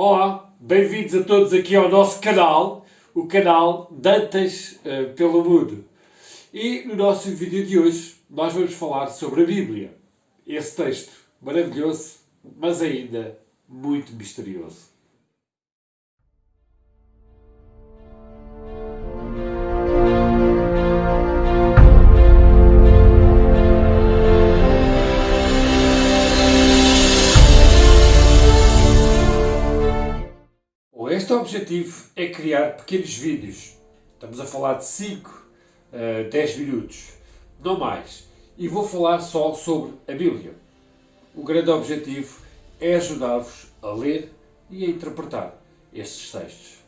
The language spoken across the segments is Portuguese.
Olá, bem-vindos a todos aqui ao nosso canal, o canal Dantas pelo Mundo. E no nosso vídeo de hoje nós vamos falar sobre a Bíblia. Esse texto maravilhoso, mas ainda muito misterioso. Este objetivo é criar pequenos vídeos. Estamos a falar de 5, 10 minutos, não mais. E vou falar só sobre a Bíblia. O grande objetivo é ajudar-vos a ler e a interpretar estes textos.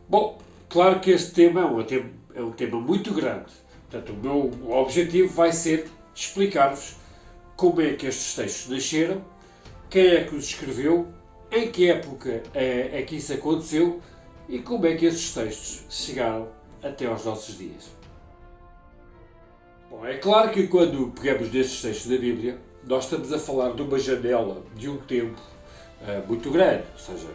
Bom, claro que este tema é um tema muito grande. Portanto, o meu objetivo vai ser explicar-vos como é que estes textos nasceram, quem é que os escreveu, em que época é que isso aconteceu e como é que esses textos chegaram até aos nossos dias. Bom, é claro que quando pegamos nestes textos da Bíblia, nós estamos a falar de uma janela de um tempo muito grande. Ou seja,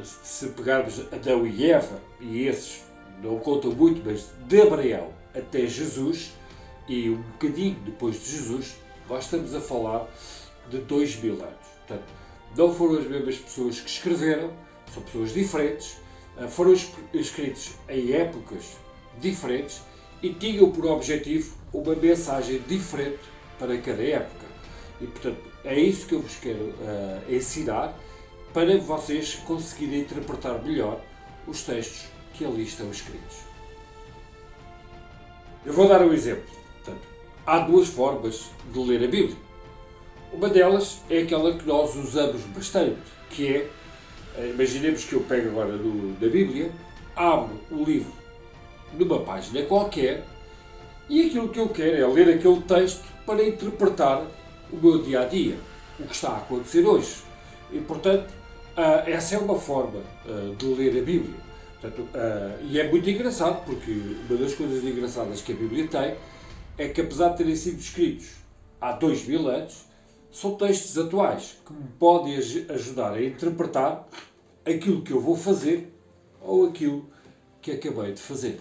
se pegarmos Adão e Eva, e esses não contam muito, mas de Abraão até Jesus, e um bocadinho depois de Jesus, nós estamos a falar de 2000 anos. Portanto, não foram as mesmas pessoas que escreveram, são pessoas diferentes, foram escritos em épocas diferentes e tinham por objetivo uma mensagem diferente para cada época. E, portanto, é isso que eu vos quero ensinar para vocês conseguirem interpretar melhor os textos que ali estão escritos. Eu vou dar um exemplo. Portanto, há duas formas de ler a Bíblia. Uma delas é aquela que nós usamos bastante, que é, imaginemos que eu pego agora da Bíblia, abro o livro numa página qualquer e aquilo que eu quero é ler aquele texto para interpretar o meu dia-a-dia, o que está a acontecer hoje. E, portanto, essa é uma forma de ler a Bíblia. Portanto, e é muito engraçado, porque uma das coisas engraçadas que a Bíblia tem é que, apesar de terem sido escritos há 2000 anos, são textos atuais que me podem ajudar a interpretar aquilo que eu vou fazer ou aquilo que acabei de fazer.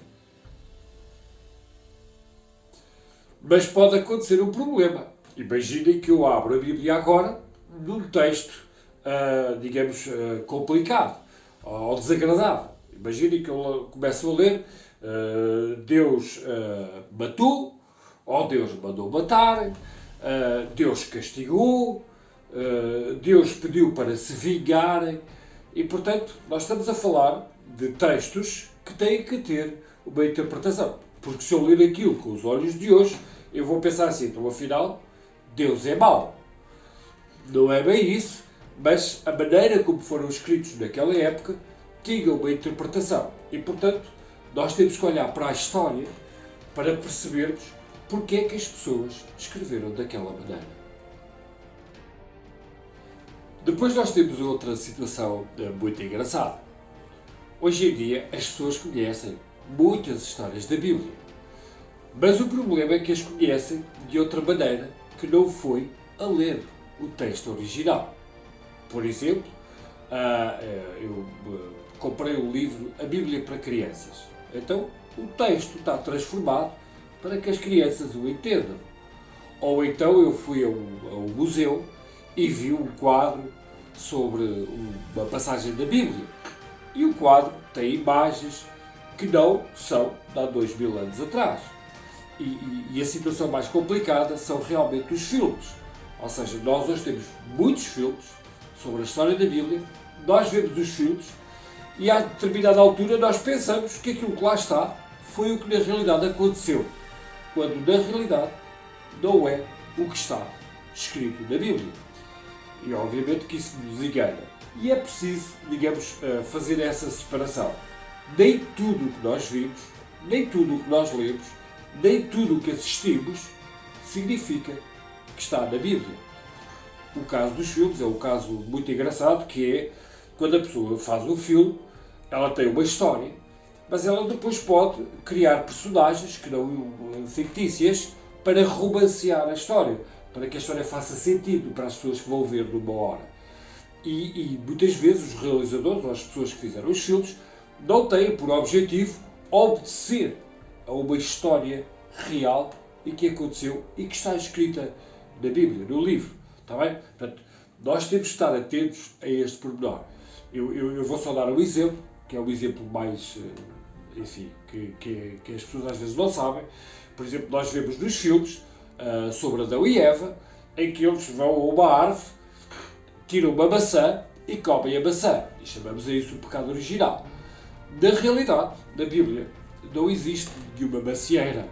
Mas pode acontecer um problema. Imaginem que eu abro a Bíblia agora num texto, digamos, complicado ou desagradável. Imaginem que eu começo a ler Deus matou, ou Deus mandou matar, Deus castigou, Deus pediu para se vingarem e, portanto, nós estamos a falar de textos que têm que ter uma interpretação. Porque se eu ler aquilo com os olhos de hoje, eu vou pensar assim, então afinal, Deus é mau. Não é bem isso, mas a maneira como foram escritos naquela época tinha uma interpretação. E, portanto, nós temos que olhar para a história para percebermos porque é que as pessoas escreveram daquela maneira. Depois nós temos outra situação muito engraçada. Hoje em dia as pessoas conhecem muitas histórias da Bíblia, mas o problema é que as conhecem de outra maneira que não foi a ler o texto original. Por exemplo, eu comprei um livro, A Bíblia para Crianças. Então o texto está transformado para que as crianças o entendam. Ou então eu fui a um museu e vi um quadro sobre uma passagem da Bíblia. E o quadro tem imagens que não são de há 2000 anos atrás. E a situação mais complicada são realmente os filmes. Ou seja, nós hoje temos muitos filmes sobre a história da Bíblia, nós vemos os filmes e a determinada altura nós pensamos que aquilo que lá está foi o que na realidade aconteceu, quando na realidade não é o que está escrito na Bíblia. E obviamente que isso nos engana. E é preciso, digamos, fazer essa separação. Nem tudo o que nós vimos, nem tudo o que nós lemos, nem tudo o que assistimos significa que está na Bíblia. O caso dos filmes é um caso muito engraçado, que é quando a pessoa faz um filme, ela tem uma história, mas ela depois pode criar personagens que não fictícias para romancear a história, para que a história faça sentido para as pessoas que vão ver numa hora. E muitas vezes os realizadores ou as pessoas que fizeram os filmes não têm por objetivo obedecer a uma história real e que aconteceu e que está escrita na Bíblia, no livro. Está bem? Portanto, nós temos de estar atentos a este pormenor. Eu vou só dar um exemplo, que é o exemplo mais, enfim, que as pessoas às vezes não sabem. Por exemplo, nós vemos nos filmes sobre Adão e Eva, em que eles vão a uma árvore, tiram uma maçã e comem a maçã. E chamamos a isso o pecado original. Na realidade, na Bíblia, não existe nenhuma macieira.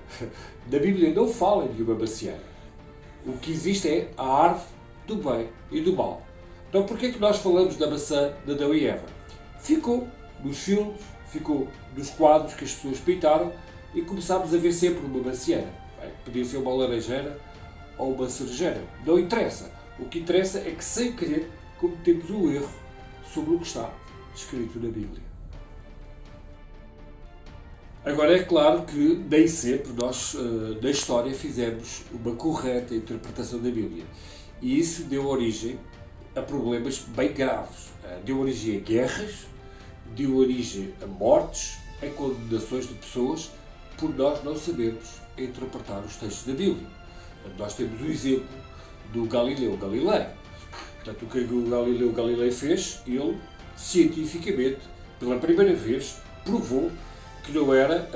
Na Bíblia não fala de uma macieira. O que existe é a árvore do bem e do mal. Então porquê é que nós falamos da maçã de Adão e Eva? Ficou nos filmes, ficou nos quadros que as pessoas pintaram e começámos a ver sempre uma macieira. Bem, podia ser uma laranjeira ou uma cerejeira. Não interessa. O que interessa é que, sem querer, cometemos um erro sobre o que está escrito na Bíblia. Agora, é claro que nem sempre nós, na história, fizemos uma correta interpretação da Bíblia. E isso deu origem a problemas bem graves. Deu origem a guerras, deu origem a mortes, a condenações de pessoas, por nós não sabermos interpretar os textos da Bíblia. Nós temos o exemplo do Galileu Galilei. Portanto, o que o Galileu Galilei fez, ele, cientificamente, pela primeira vez, provou que não era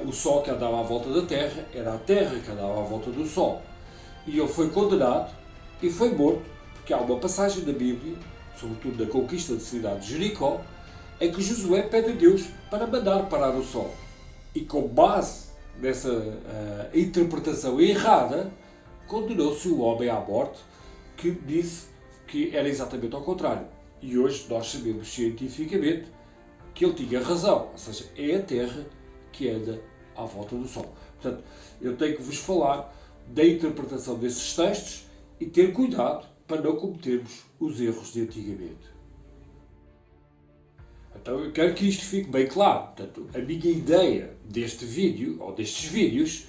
o Sol que andava à volta da Terra, era a Terra que andava à volta do Sol. E ele foi condenado e foi morto, porque há uma passagem da Bíblia, sobretudo da conquista da cidade de Jericó, em que Josué pede a Deus para mandar parar o Sol. E com base nessa interpretação errada, condenou-se o homem à morte, que disse que era exatamente ao contrário. E hoje nós sabemos cientificamente que ele tinha razão, ou seja, é a Terra que anda à volta do Sol. Portanto, eu tenho que vos falar da interpretação desses textos e ter cuidado para não cometermos os erros de antigamente. Então, eu quero que isto fique bem claro. Portanto, a minha ideia deste vídeo, ou destes vídeos,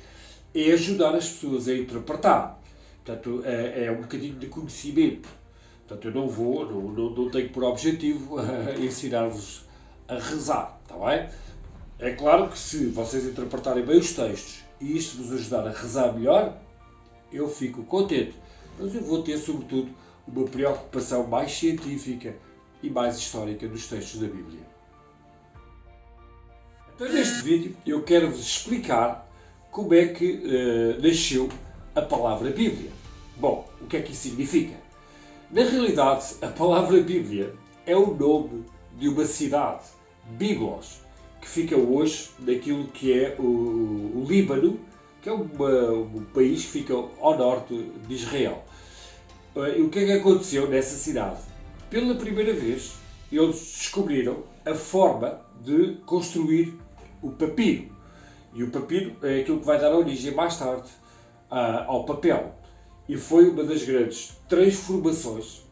é ajudar as pessoas a interpretar. Portanto, é um bocadinho de conhecimento. Portanto, eu não tenho por objetivo ensinar-vos a rezar, está bem? É claro que se vocês interpretarem bem os textos e isto vos ajudar a rezar melhor, eu fico contente. Mas eu vou ter, sobretudo, uma preocupação mais científica e mais histórica dos textos da Bíblia. Então, neste vídeo, eu quero-vos explicar como é que nasceu a palavra Bíblia. Bom, o que é que isso significa? Na realidade, a palavra Bíblia é o nome de uma cidade, Biblos, que fica hoje naquilo que é o Líbano, que é um país que fica ao norte de Israel. O que é que aconteceu nessa cidade? Pela primeira vez, eles descobriram a forma de construir o papiro. E o papiro é aquilo que vai dar origem mais tarde ao papel. E foi uma das grandes transformações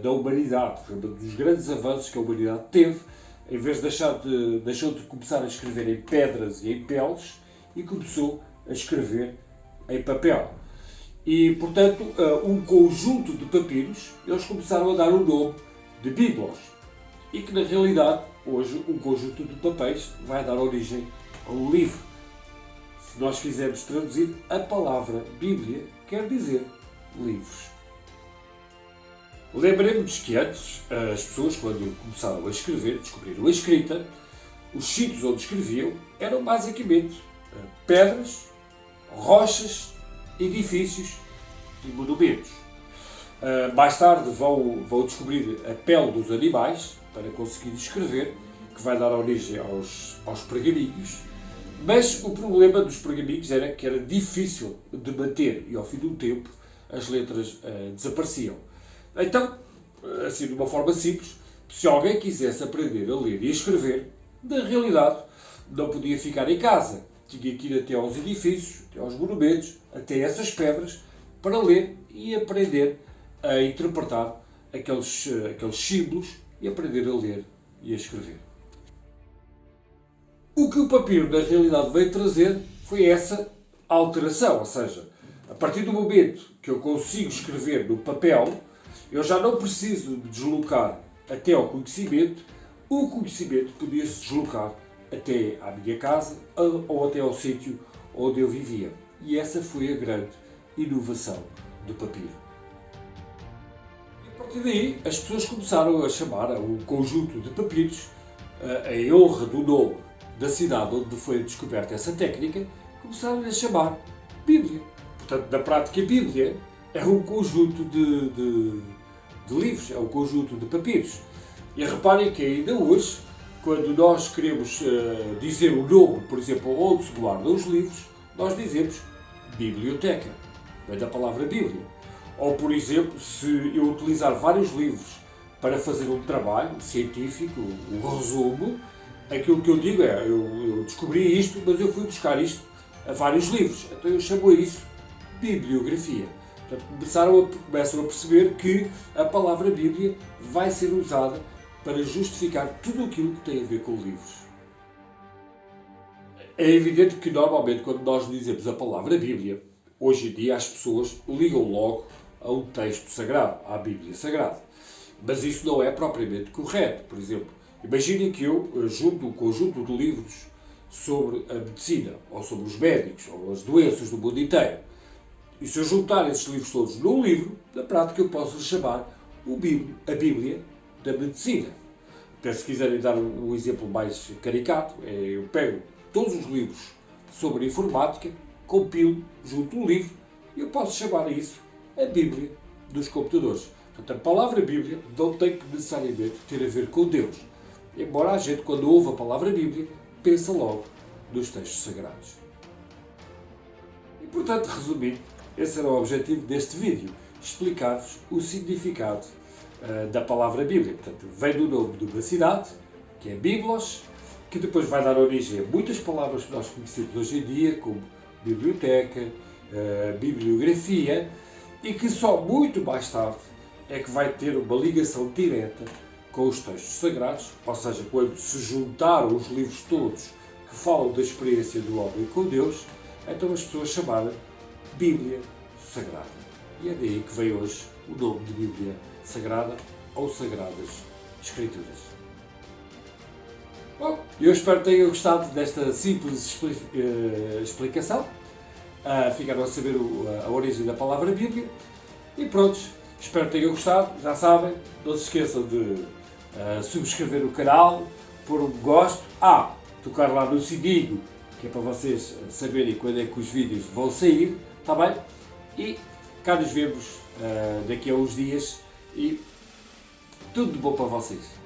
da humanidade, foi um dos grandes avanços que a humanidade teve. Em vez de deixou de começar a escrever em pedras e em peles e começou a escrever em papel. E, portanto, um conjunto de papiros, eles começaram a dar o nome de Biblos. E que, na realidade, hoje, um conjunto de papéis vai dar origem a um livro. Se nós quisermos traduzir, a palavra Bíblia quer dizer livros. Lembremos que antes, as pessoas, quando começaram a escrever, descobriram a escrita, os sítios onde escreviam eram basicamente pedras, rochas, edifícios e monumentos. Mais tarde vão descobrir a pele dos animais para conseguir escrever, que vai dar origem aos pergaminhos. Mas o problema dos pergaminhos era que era difícil de manter e ao fim de um tempo as letras desapareciam. Então, assim de uma forma simples, se alguém quisesse aprender a ler e a escrever, na realidade não podia ficar em casa. Tinha que ir até aos edifícios, até aos monumentos, até essas pedras, para ler e aprender a interpretar aqueles símbolos e aprender a ler e a escrever. O que o papiro na realidade veio trazer foi essa alteração, ou seja, a partir do momento que eu consigo escrever no papel, eu já não preciso de deslocar até ao conhecimento, o conhecimento podia-se deslocar até à minha casa ou até ao sítio onde eu vivia. E essa foi a grande inovação do papiro. E a partir daí, as pessoas começaram a chamar um conjunto de papiros, em honra do nome da cidade onde foi descoberta essa técnica, começaram a chamar Bíblia. Portanto, na prática, a Bíblia é um conjunto de livros, é um conjunto de papiros. E reparem que ainda hoje, quando nós queremos dizer o nome, por exemplo, onde se guardam os livros, nós dizemos biblioteca, vem da palavra Bíblia. Ou, por exemplo, se eu utilizar vários livros para fazer um trabalho científico, um resumo, aquilo que eu digo é, eu descobri isto, mas eu fui buscar isto a vários livros. Então eu chamo isso bibliografia. Portanto, começam a perceber que a palavra Bíblia vai ser usada para justificar tudo aquilo que tem a ver com livros. É evidente que normalmente quando nós dizemos a palavra Bíblia, hoje em dia as pessoas ligam logo a um texto sagrado, à Bíblia Sagrada. Mas isso não é propriamente correto. Por exemplo, imaginem que eu junto um conjunto de livros sobre a medicina, ou sobre os médicos, ou as doenças do mundo inteiro. E se eu juntar esses livros todos num livro, na prática eu posso chamar a Bíblia da Medicina. Até se quiserem dar um exemplo mais caricato, eu pego todos os livros sobre informática, compilo, junto um livro, e eu posso chamar isso a Bíblia dos computadores. Portanto, a palavra Bíblia não tem que necessariamente ter a ver com Deus. Embora a gente, quando ouve a palavra Bíblia, pensa logo nos textos sagrados. E, portanto, resumindo, esse era o objetivo deste vídeo, explicar-vos o significado da palavra Bíblia. Portanto, vem do nome de uma cidade, que é Biblos, que depois vai dar origem a muitas palavras que nós conhecemos hoje em dia, como biblioteca, bibliografia, e que só muito mais tarde é que vai ter uma ligação direta com os textos sagrados, ou seja, quando se juntaram os livros todos que falam da experiência do homem com Deus, então as pessoas chamaram Bíblia Sagrada. E é daí que vem hoje o nome de Bíblia Sagrada ou Sagradas Escrituras. Bom, eu espero que tenham gostado desta simples explicação. Ficaram a saber a origem da palavra Bíblia. E pronto, espero que tenham gostado. Já sabem, não se esqueçam de subscrever o canal, pôr um gosto, tocar lá no sininho, que é para vocês saberem quando é que os vídeos vão sair, está bem? E cá nos vemos daqui a uns dias e tudo de bom para vocês.